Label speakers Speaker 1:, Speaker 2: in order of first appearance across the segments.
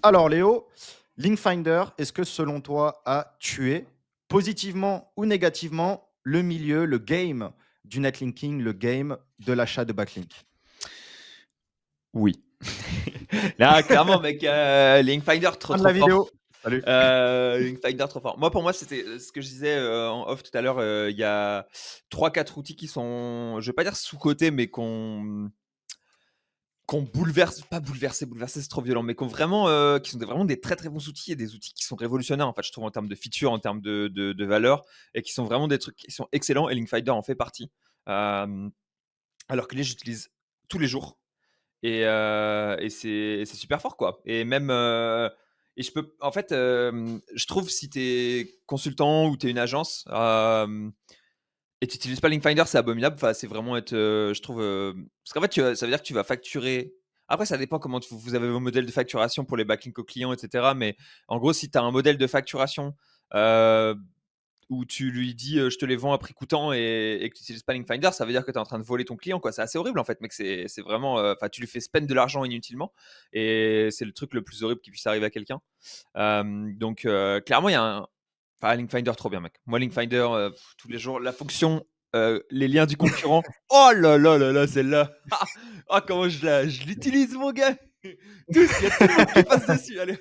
Speaker 1: Alors Léo, Linkfinder, est-ce que selon toi a tué positivement ou négativement le milieu, le game du netlinking, le game de l'achat de backlink?
Speaker 2: Oui. Là, clairement, mec, Linkfinder, trop,
Speaker 1: Fin de
Speaker 2: trop
Speaker 1: la
Speaker 2: fort.
Speaker 1: vidéo. Salut.
Speaker 2: Linkfinder, trop fort. Moi, pour moi, c'était ce que je disais en off tout à l'heure. Il y a trois, quatre outils qui sont, je vais pas dire sous-cotés, mais qu'on bouleverse, pas bouleverser, c'est trop violent, mais qui sont vraiment des très très bons outils et des outils qui sont révolutionnaires en fait, je trouve en termes de features, en termes de valeur, et qui sont vraiment des trucs qui sont excellents. Et Linkfinder en fait partie. Euh, alors que les j'utilise tous les jours et c'est super fort quoi. Et même et je peux en fait, je trouve si t'es consultant ou t'es une agence et tu n'utilises pas Linkfinder, c'est abominable. Enfin, c'est vraiment être, je trouve, parce qu'en fait, ça veut dire que tu vas facturer. Après, ça dépend comment vous avez vos modèles de facturation pour les backlinks aux clients, etc. Mais en gros, si tu as un modèle de facturation euh, où tu lui dis je te les vends à prix coûtant et que tu n'utilises pas Linkfinder, ça veut dire que tu es en train de voler ton client, quoi. C'est assez horrible en fait, mec. C'est vraiment, enfin, tu lui fais spend de l'argent inutilement et c'est le truc le plus horrible qui puisse arriver à quelqu'un. Donc, clairement, il y a un. Enfin, Linkfinder, trop bien, mec. Moi, Linkfinder, tous les jours, la fonction, les liens du concurrent. Oh là là là là, celle-là. Ah, comment je l'utilise, mon gars. Tous, il y a tout le monde qui passe dessus. Allez.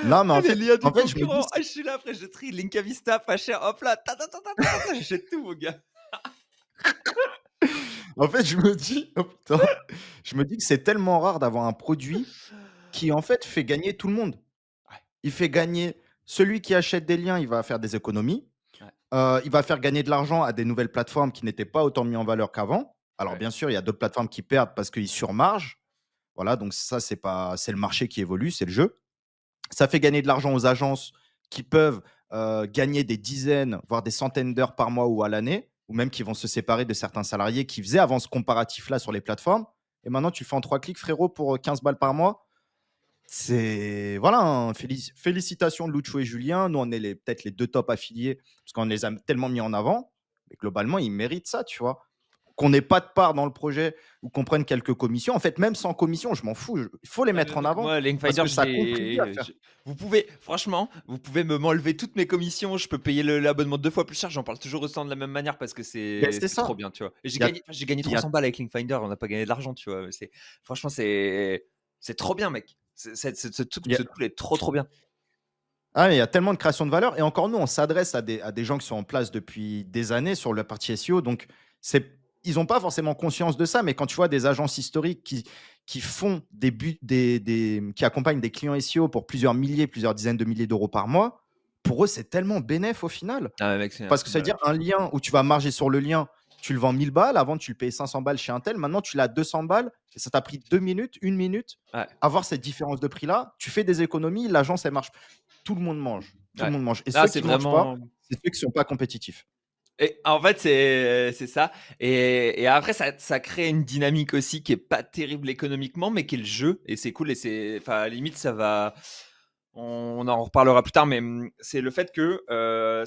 Speaker 1: Non, mais
Speaker 2: Ah,
Speaker 1: en
Speaker 2: les
Speaker 1: fait
Speaker 2: liens du
Speaker 1: en fait, je me dis
Speaker 2: concurrent. Ah, je suis là, après, je trie Link Vista, pas cher. Hop là. J'achète tout, mon gars.
Speaker 1: en fait, je me dis oh putain, je me dis que c'est tellement rare d'avoir un produit qui, en fait, fait gagner tout le monde.
Speaker 2: Ouais,
Speaker 1: Il fait gagner celui qui achète des liens, il va faire des économies.
Speaker 2: ouais,
Speaker 1: Il va faire gagner de l'argent à des nouvelles plateformes qui n'étaient pas autant mis en valeur qu'avant. Alors
Speaker 2: ouais.
Speaker 1: bien sûr, il y a d'autres plateformes qui perdent parce qu'ils surmargent. Voilà, donc ça, c'est le marché qui évolue, c'est le jeu. Ça fait gagner de l'argent aux agences qui peuvent, gagner des dizaines, voire des centaines d'heures par mois ou à l'année, ou même qui vont se séparer de certains salariés qui faisaient avant ce comparatif-là sur les plateformes et maintenant tu le fais en 3 clics frérot pour, 15 balles par mois. C'est voilà, hein, félicitations Lucho et Julien. Nous, on est peut-être les 2 top affiliés parce qu'on les a tellement mis en avant, mais globalement, ils méritent ça, tu vois? Qu'on n'ait pas de part dans le projet ou qu'on prenne quelques commissions. En fait, même sans commission, je m'en fous, il faut les
Speaker 2: Ouais, mais
Speaker 1: mettre en avant
Speaker 2: moi,
Speaker 1: parce
Speaker 2: Linkfinder,
Speaker 1: que ça contribue à faire
Speaker 2: vous pouvez, franchement, vous pouvez m'enlever toutes mes commissions. Je peux payer l'abonnement 2 fois plus cher. J'en parle toujours autant de la même manière parce que
Speaker 1: beh,
Speaker 2: c'est
Speaker 1: c'est
Speaker 2: c'est trop
Speaker 1: ça.
Speaker 2: bien, tu vois. Et
Speaker 1: Il y a
Speaker 2: j'ai gagné
Speaker 1: il y a
Speaker 2: 300 balles avec Linkfinder. On n'a pas gagné de l'argent, tu vois. Franchement, c'est trop bien, mec.
Speaker 1: il y a
Speaker 2: Ce tool est trop, trop bien.
Speaker 1: ah, mais il y a tellement de création de valeur et encore nous, on s'adresse à des gens qui sont en place depuis des années sur la partie SEO, donc ils ont pas forcément conscience de ça, mais quand tu vois des agences historiques qui font qui accompagnent des clients SEO pour plusieurs milliers, plusieurs dizaines de milliers d'euros par mois, pour eux, c'est tellement bénef au final.
Speaker 2: Ah, ouais, mec, c'est un
Speaker 1: Parce que
Speaker 2: truc
Speaker 1: ça
Speaker 2: de
Speaker 1: veut dire
Speaker 2: malade.
Speaker 1: un lien où tu vas marger sur le lien, tu le vends 1000 balles, avant tu le payais 500 balles chez un tel, maintenant tu l'as à 200 balles et ça t'a pris 2 minutes, 1 minute,
Speaker 2: Ouais,
Speaker 1: avoir cette différence de prix-là, tu fais des économies, l'agence elle marche. Tout le monde mange, tout le
Speaker 2: ouais.
Speaker 1: monde mange et
Speaker 2: Ah,
Speaker 1: ceux
Speaker 2: c'est
Speaker 1: qui mangent pas,
Speaker 2: vraiment.
Speaker 1: c'est ceux qui sont pas compétitifs.
Speaker 2: Et en fait, c'est ça. Et après, ça crée une dynamique aussi qui est pas terrible économiquement, mais qui est le jeu. Et c'est cool. Et enfin, à la limite, ça va. On en reparlera plus tard, mais c'est le fait que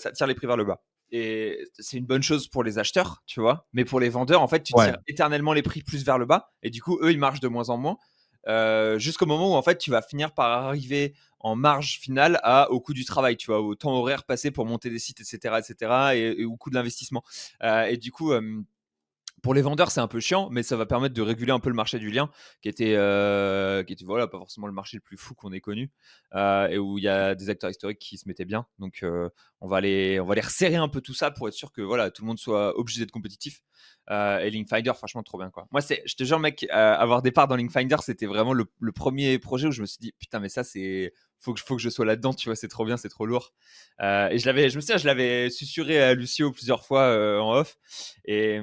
Speaker 2: ça tire les prix vers le bas. Et c'est une bonne chose pour les acheteurs, tu vois. Mais pour les vendeurs, en fait, tu
Speaker 1: Ouais,
Speaker 2: tires éternellement les prix plus vers le bas. Et du coup, eux, ils marchent de moins en moins. Jusqu'au moment où, en fait, tu vas finir par arriver en marge finale au coût du travail, tu vois, au temps horaire passé pour monter des sites, etc., etc., et au coût de l'investissement. Et du coup, pour les vendeurs, c'est un peu chiant, mais ça va permettre de réguler un peu le marché du lien, qui était voilà, pas forcément le marché le plus fou qu'on ait connu, et où il y a des acteurs historiques qui se mettaient bien. Donc, on va les resserrer un peu tout ça pour être sûr que voilà, tout le monde soit obligé d'être compétitif. Et Linkfinder, franchement, trop bien quoi. Moi, je te jure, mec, avoir des parts dans Linkfinder, c'était vraiment le premier projet où je me suis dit, putain, mais ça, faut que je sois là-dedans, tu vois, c'est trop bien, c'est trop lourd. Et je me souviens, je l'avais susurré à Lucio plusieurs fois en off. Et,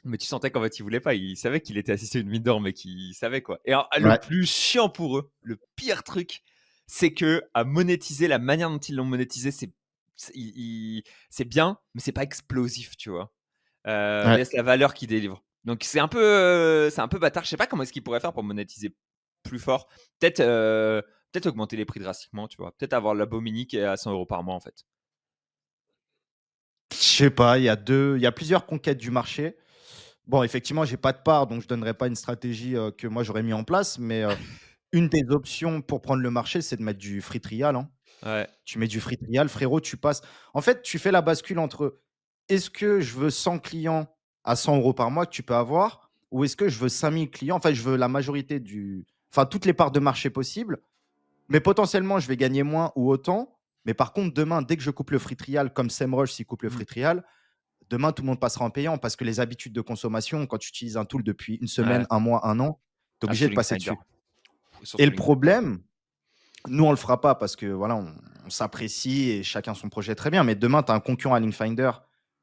Speaker 2: mais tu sentais qu'en fait, il voulait pas. Il savait qu'il était assisté à une mine d'or, mais qu'il savait quoi. Et alors, le
Speaker 1: ouais.
Speaker 2: plus chiant pour eux, le pire truc, c'est que à monétiser, la manière dont ils l'ont monétisé, c'est bien, mais c'est pas explosif, tu vois.
Speaker 1: Ouais.
Speaker 2: Laisse la valeur qu'ils délivrent. Donc c'est un peu bâtard. Je sais pas comment est-ce qu'ils pourraient faire pour monétiser plus fort. Peut-être augmenter les prix drastiquement, tu vois. Peut-être avoir la Bominique à 100 euros par mois en fait.
Speaker 1: Je sais pas, il y a plusieurs conquêtes du marché. Bon, effectivement, j'ai pas de part, donc je donnerai pas une stratégie, que moi j'aurais mis en place, mais une des options pour prendre le marché, c'est de mettre du free trial, hein.
Speaker 2: Ouais,
Speaker 1: Tu mets du free trial, frérot, tu passes en fait, tu fais la bascule entre: «Est-ce que je veux 100 clients à 100 € par mois que tu peux avoir? Ou est-ce que je veux 5 000 clients?» En fait, je veux la majorité du enfin, toutes les parts de marché possibles, mais potentiellement, je vais gagner moins ou autant. Mais par contre, demain, dès que je coupe le free trial, comme SEMrush s'il coupe le
Speaker 2: mmh,
Speaker 1: free trial, demain, tout le monde passera en payant parce que les habitudes de consommation, quand tu utilises un tool depuis une
Speaker 2: ouais.
Speaker 1: semaine, un mois, un an, tu es
Speaker 2: Ah,
Speaker 1: obligé
Speaker 2: sur
Speaker 1: de passer
Speaker 2: Linkfinder,
Speaker 1: dessus. Et
Speaker 2: surtout
Speaker 1: le
Speaker 2: Linkfinder.
Speaker 1: problème, nous, on le fera pas parce que voilà, on s'apprécie et chacun son projet très bien. Mais demain, tu as un concurrent à Linkfinder.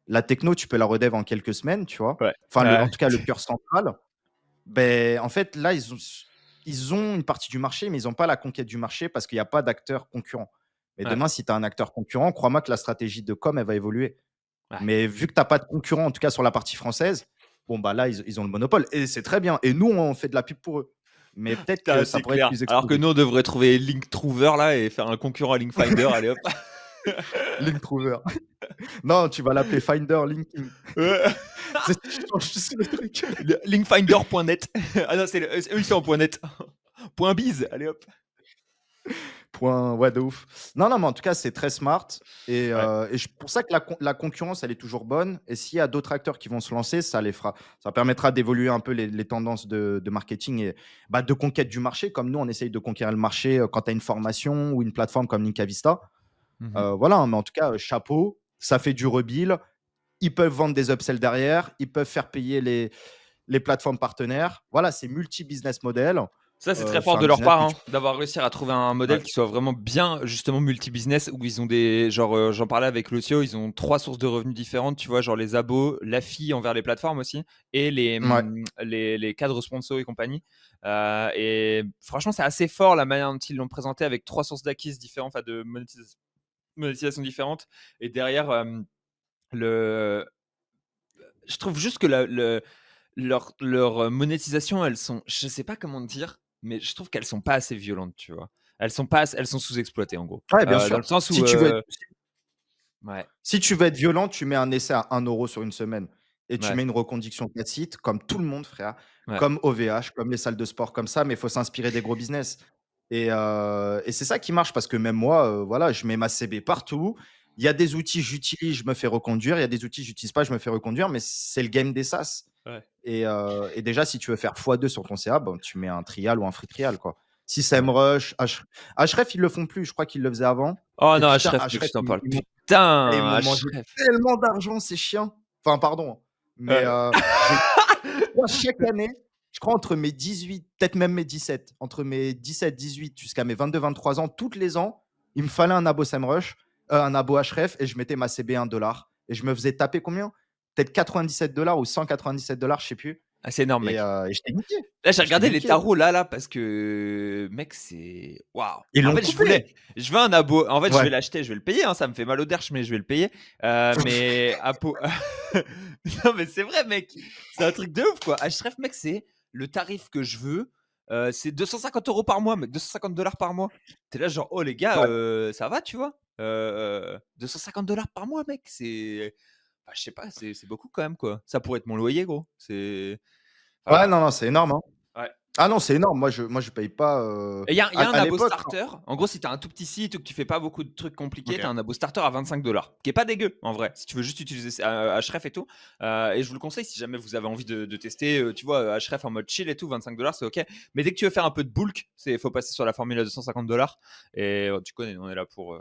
Speaker 1: La techno, tu peux la redev en quelques semaines, tu vois.
Speaker 2: Ouais,
Speaker 1: Enfin,
Speaker 2: ouais,
Speaker 1: en tout cas, le cœur central. Ben, en fait, là, ils ont une partie du marché, mais ils n'ont pas la conquête du marché parce qu'il n'y a pas d'acteurs concurrents. Mais
Speaker 2: ouais,
Speaker 1: demain, si tu as un acteur concurrent, crois-moi que la stratégie de com, elle va évoluer.
Speaker 2: ouais.
Speaker 1: Mais vu que tu as pas de concurrent, en tout cas sur la partie française, bon, bah là, ils ont le monopole. Et c'est très bien. Et nous, on fait de la pub pour eux. Mais peut-être que
Speaker 2: Putain,
Speaker 1: ça
Speaker 2: c'est
Speaker 1: pourrait être
Speaker 2: clair.
Speaker 1: plus
Speaker 2: Alors que
Speaker 1: explosif.
Speaker 2: nous, on devrait trouver Linktrover là et faire un concurrent à Linkfinder, allez hop.
Speaker 1: Linktrover. Non, tu vas l'appeler Finder Linking.
Speaker 2: Ouais.
Speaker 1: Tu changes juste le truc.
Speaker 2: Linkfinder.net. Ah non, eux, ils sont en point .net. Point .biz, allez hop.
Speaker 1: Point, ouais, de ouf. Non, non, mais en tout cas, c'est très smart.
Speaker 2: Ouais,
Speaker 1: Pour ça que la concurrence, elle est toujours bonne. Et s'il y a d'autres acteurs qui vont se lancer, ça les fera. Ça permettra d'évoluer un peu les tendances de marketing et bah, de conquête du marché, comme nous, on essaye de conquérir le marché quand tu as une formation ou une plateforme comme Linkavista.
Speaker 2: mmh.
Speaker 1: Voilà, hein, mais en tout cas, chapeau, ça fait du rebill. Ils peuvent vendre des upsells derrière, ils peuvent faire payer les plateformes partenaires. Voilà, c'est multi-business model.
Speaker 2: Ça, c'est très
Speaker 1: C'est
Speaker 2: fort
Speaker 1: un
Speaker 2: de leur
Speaker 1: business
Speaker 2: part,
Speaker 1: que
Speaker 2: hein,
Speaker 1: tu
Speaker 2: d'avoir réussi à trouver un modèle
Speaker 1: ouais,
Speaker 2: qui soit vraiment bien, justement, multi-business, où ils ont des. Genre, j'en parlais avec Lucio, ils ont 3 sources de revenus différentes, tu vois, genre les abos, l'affi envers les plateformes aussi, et
Speaker 1: ouais.
Speaker 2: les cadres sponsors et compagnie. Et franchement, c'est assez fort la manière dont ils l'ont présenté avec 3 sources d'acquis différentes, enfin de monétisation différentes. Et derrière, je trouve juste que leur monétisation, elles sont, je sais pas comment dire, mais je trouve qu'elles sont pas assez violentes, tu vois. Elles sont sous-exploitées en gros.
Speaker 1: Ouais, bien
Speaker 2: Dans
Speaker 1: sûr.
Speaker 2: le sens
Speaker 1: Si
Speaker 2: où,
Speaker 1: tu veux être
Speaker 2: ouais,
Speaker 1: si tu veux être violent, tu mets un essai à 1 € sur une semaine et tu
Speaker 2: ouais,
Speaker 1: mets une reconduction tacite comme tout le monde, frère,
Speaker 2: ouais,
Speaker 1: comme OVH, comme les salles de sport comme ça, mais il faut s'inspirer des gros business et c'est ça qui marche parce que même moi, voilà, je mets ma CB partout. Il y a des outils, j'utilise, je me fais reconduire. Il y a des outils, j'utilise pas, je me fais reconduire, mais c'est le game des SaaS
Speaker 2: ouais,
Speaker 1: et déjà, si tu veux faire x2 sur ton CA, bon, tu mets un trial ou un free trial, quoi. Si
Speaker 2: ouais.
Speaker 1: SEMrush, Ahref, ils le font plus, je crois qu'ils le faisaient avant
Speaker 2: Oh
Speaker 1: et
Speaker 2: non,
Speaker 1: putain,
Speaker 2: Href, mec,
Speaker 1: Ahref,
Speaker 2: je t'en
Speaker 1: ils
Speaker 2: parle.
Speaker 1: ils m'ont et ils
Speaker 2: Putain,
Speaker 1: m'ont mangé
Speaker 2: Href.
Speaker 1: tellement d'argent, ces chiens. Enfin, pardon, hein, mais
Speaker 2: Ouais.
Speaker 1: j'ai moi, chaque année, je crois entre mes 18, peut-être même mes 17, entre mes 17, 18 jusqu'à mes 22, 23 ans, toutes les ans, il me fallait un abo SEMrush, un abo Ahref et je mettais ma CB 1 $ et je me faisais taper combien? Peut-être 97 $ ou 197 $, je sais plus
Speaker 2: Ah, c'est énorme, mec.
Speaker 1: et j'étais niqué.
Speaker 2: Là, j'ai
Speaker 1: J'étais
Speaker 2: regardé les
Speaker 1: niqué.
Speaker 2: tarots là, parce que, mec, c'est waouh.
Speaker 1: Ils
Speaker 2: En
Speaker 1: l'ont
Speaker 2: fait,
Speaker 1: coupé.
Speaker 2: je veux un abo. En fait, je
Speaker 1: Ouais.
Speaker 2: vais l'acheter, je vais le payer, hein, ça me fait mal au derche, mais je vais le payer. Mais Apo non, mais c'est vrai, mec, c'est un truc de ouf, quoi. Href, mec, c'est le tarif que je veux, c'est 250 € par mois, mec, 250 $ par mois. Tu es là genre: «Oh les gars,
Speaker 1: Ouais.
Speaker 2: ça va?» tu vois? 250 $ par mois, mec, c'est bah, je sais pas, c'est beaucoup quand même, quoi. Ça pourrait être mon loyer, gros. C'est enfin,
Speaker 1: Ouais,
Speaker 2: voilà.
Speaker 1: non, non, c'est énorme, hein.
Speaker 2: Ouais.
Speaker 1: Ah non, c'est énorme. Moi, je paye pas,
Speaker 2: Et il y a un
Speaker 1: à
Speaker 2: abo
Speaker 1: l'époque,
Speaker 2: starter. En gros, si tu as un tout petit site ou que tu fais pas beaucoup de trucs compliqués, tu
Speaker 1: OK.
Speaker 2: as un abo starter à 25 $, qui est pas dégueu en vrai, si tu veux juste utiliser Href et tout. Et je vous le conseille si jamais vous avez envie de tester, tu vois, Href en mode chill et tout, 25 $, c'est OK. Mais dès que tu veux faire un peu de bulk, il faut passer sur la formule à 250 $. Et tu connais, on est là pour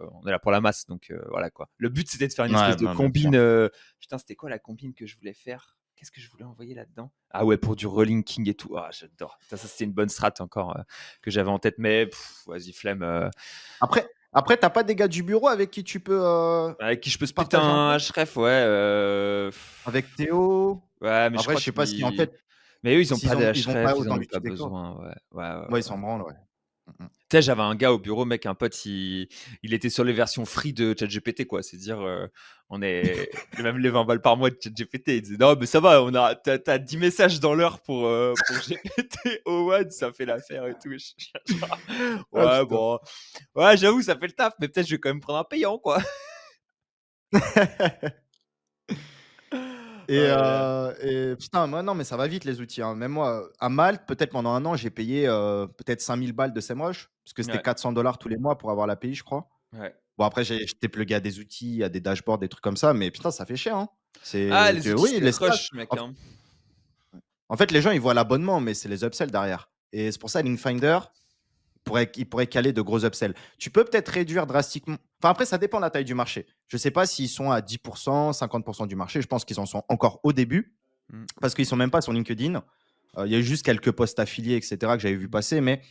Speaker 2: la masse. Donc voilà quoi. Le but, c'était de faire une
Speaker 1: Ouais,
Speaker 2: espèce de
Speaker 1: ben, bien sûr.
Speaker 2: combine. Putain, c'était quoi la combine que je voulais faire? Qu'est-ce que je voulais envoyer là-dedans? Ah ouais, pour du relinking et tout. Ah, j'adore. Putain, ça, c'était une bonne strat encore. Que j'avais en tête, mais vas-y, flemme.
Speaker 1: Après, tu as pas des gars du bureau avec qui tu peux,
Speaker 2: Avec qui je peux split
Speaker 1: partager un
Speaker 2: un
Speaker 1: peu?
Speaker 2: Href, ouais.
Speaker 1: Avec Théo?
Speaker 2: Ouais, mais je
Speaker 1: Après,
Speaker 2: crois
Speaker 1: je sais pas si en
Speaker 2: qu'ils.
Speaker 1: fait,
Speaker 2: Mais eux, ils ont pas
Speaker 1: s'ils
Speaker 2: de
Speaker 1: en ils vont pas
Speaker 2: Href, ils en
Speaker 1: autant
Speaker 2: ont pas
Speaker 1: l'utiliser que toi.
Speaker 2: besoin. Ouais, ouais, ouais,
Speaker 1: Ouais, ils
Speaker 2: ouais.
Speaker 1: s'en branlent, ouais. Mmh mh.
Speaker 2: Tu sais, j'avais un gars au bureau, mec, un pote, il était sur les versions free de ChatGPT, quoi. C'est dire, on est même les 20 balles par mois de ChatGPT. Il disait, non, mais ça va, t'as 10 messages dans l'heure pour GPT au one, ça fait l'affaire et tout. Je suis genre,
Speaker 1: Ah
Speaker 2: ouais,
Speaker 1: putain.
Speaker 2: bon, ouais, j'avoue, ça fait le taf, mais peut-être je vais quand même prendre un payant, quoi. Ouais.
Speaker 1: Et putain, moi, non, mais ça va vite les outils, hein. Même moi, à Malte, peut-être pendant un an, j'ai payé, peut-être 5 000 balles de SEMrush, parce que c'était
Speaker 2: Ouais.
Speaker 1: 400 $ tous les mois pour avoir l'API, je crois.
Speaker 2: Ouais.
Speaker 1: Bon, après, j'étais plugué à des outils, à des dashboards, des trucs comme ça, mais putain, ça fait cher, hein.
Speaker 2: Ah,
Speaker 1: C'est
Speaker 2: les
Speaker 1: tu
Speaker 2: outils,
Speaker 1: oui,
Speaker 2: c'était
Speaker 1: les stats.
Speaker 2: rush, mec,
Speaker 1: En
Speaker 2: hein.
Speaker 1: en fait, les gens, ils voient l'abonnement, mais c'est les upsells derrière et c'est pour ça Linkfinder il pourrait caler de gros upsells. Tu peux peut-être réduire drastiquement, enfin, après, ça dépend de la taille du marché. Je sais pas s'ils sont à 10 50 du marché. Je pense qu'ils en sont encore au début
Speaker 2: Mmh.
Speaker 1: parce qu'ils sont même pas sur LinkedIn. Il y a eu juste quelques posts affiliés, et cetera, que j'avais vu passer, mais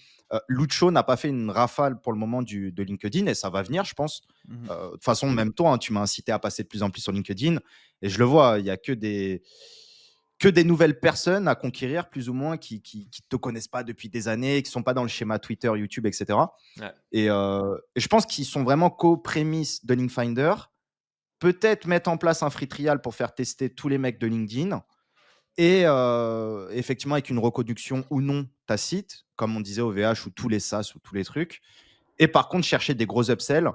Speaker 1: Lucho n'a pas fait une rafale pour le moment de LinkedIn et ça va venir, je pense.
Speaker 2: Mmh mh.
Speaker 1: De toute façon, même toi, hein, tu m'as incité à passer de plus en plus sur LinkedIn et je le vois, il y a que des nouvelles personnes à conquérir, plus ou moins, qui te connaissent pas depuis des années, qui sont pas dans le schéma Twitter, YouTube, et cetera.
Speaker 2: Ouais.
Speaker 1: Et je pense qu'ils sont vraiment qu'aux prémices de Linkfinder. Peut-être mettre en place un free trial pour faire tester tous les mecs de LinkedIn et effectivement, avec une reconduction ou non tacite, comme on disait au VH, ou tous les SaaS ou tous les trucs. Et par contre, chercher des gros upsells.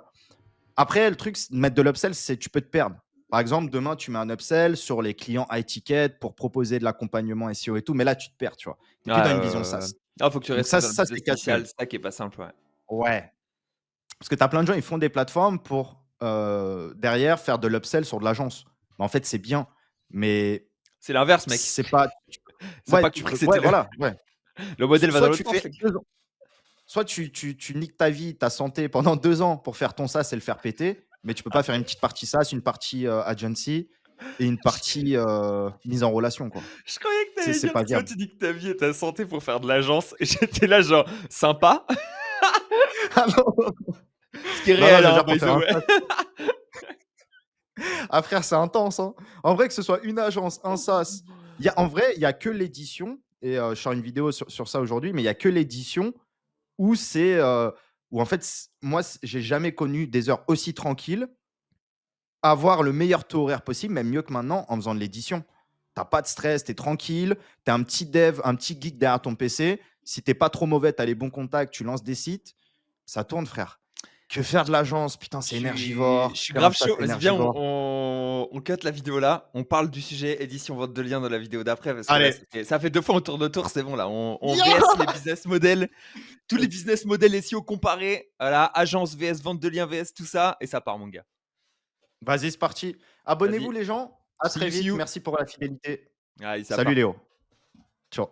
Speaker 1: Après, le truc, mettre de l'upsell, c'est tu peux te perdre. Par exemple, demain, tu mets un upsell sur les clients high ticket pour proposer de l'accompagnement SEO et tout, mais là, tu te perds, tu vois. Tu n'es plus dans une vision SaaS.
Speaker 2: Ah, faut que tu
Speaker 1: Donc
Speaker 2: restes
Speaker 1: ça,
Speaker 2: dans le
Speaker 1: ça
Speaker 2: business
Speaker 1: c'est casse-gueule.
Speaker 2: initial, c'est ça qui est pas simple, ouais.
Speaker 1: Ouais. Parce que tu as plein de gens, ils font des plateformes pour derrière faire de l'upsell sur de l'agence. Mais en fait, c'est bien. Mais
Speaker 2: C'est l'inverse, mec.
Speaker 1: c'est pas.
Speaker 2: Ils ont
Speaker 1: Ouais,
Speaker 2: pas compris que c'était
Speaker 1: ouais, voilà. Ouais.
Speaker 2: le modèle va dans
Speaker 1: Soit
Speaker 2: l'autre
Speaker 1: tu
Speaker 2: sens,
Speaker 1: fais
Speaker 2: mec.
Speaker 1: 2 ans, soit tu niques ta vie, ta santé pendant 2 ans pour faire ton SaaS et le faire péter, mais tu peux pas faire une petite partie SaaS, une partie agency et une partie mise en relation, quoi.
Speaker 2: Je croyais que t'allais
Speaker 1: C'est
Speaker 2: dire,
Speaker 1: pas
Speaker 2: soit
Speaker 1: viable.
Speaker 2: tu dis que ta vie et ta santé pour faire de l'agence et j'étais là genre: «Sympa»,
Speaker 1: Ah non!
Speaker 2: ce qui est
Speaker 1: Non, non,
Speaker 2: réel,
Speaker 1: je veux
Speaker 2: hein,
Speaker 1: dire pour
Speaker 2: by the
Speaker 1: faire un
Speaker 2: way.
Speaker 1: SaaS. Ah frère, c'est intense, hein. En vrai, que ce soit une agence, un SaaS, en vrai, il y a que l'édition et je sors une vidéo sur ça aujourd'hui, mais il y a que l'édition où où en fait, moi, j'ai jamais connu des heures aussi tranquilles, avoir le meilleur taux horaire possible, même mieux que maintenant, en faisant de l'édition. T'as pas de stress, tu es tranquille, tu es un petit dev, un petit geek derrière ton PC. Si t'es pas trop mauvais, tu as les bons contacts, tu lances des sites, ça tourne, frère. Que faire de l'agence, putain, c'est
Speaker 2: Je
Speaker 1: énergivore.
Speaker 2: suis
Speaker 1: Faire un
Speaker 2: grave
Speaker 1: SaaS,
Speaker 2: chaud.
Speaker 1: c'est
Speaker 2: Vas-y, viens,
Speaker 1: énergivore.
Speaker 2: on cut la vidéo là. On parle du sujet édition vente de liens dans la vidéo d'après parce que là,
Speaker 1: Allez.
Speaker 2: ça fait 2 fois on tourne autour, c'est bon là. On
Speaker 1: Ya
Speaker 2: VS les business models, tous les business models SEO comparés. Voilà, agence VS vente de liens VS tout ça et ça part, mon gars.
Speaker 1: Vas-y, c'est parti. Abonnez-vous
Speaker 2: Vas-y.
Speaker 1: les gens. À
Speaker 2: See
Speaker 1: très
Speaker 2: you, see
Speaker 1: vite.
Speaker 2: you.
Speaker 1: Merci pour la fidélité.
Speaker 2: Allez, ça
Speaker 1: Salut
Speaker 2: part.
Speaker 1: Léo. Ciao.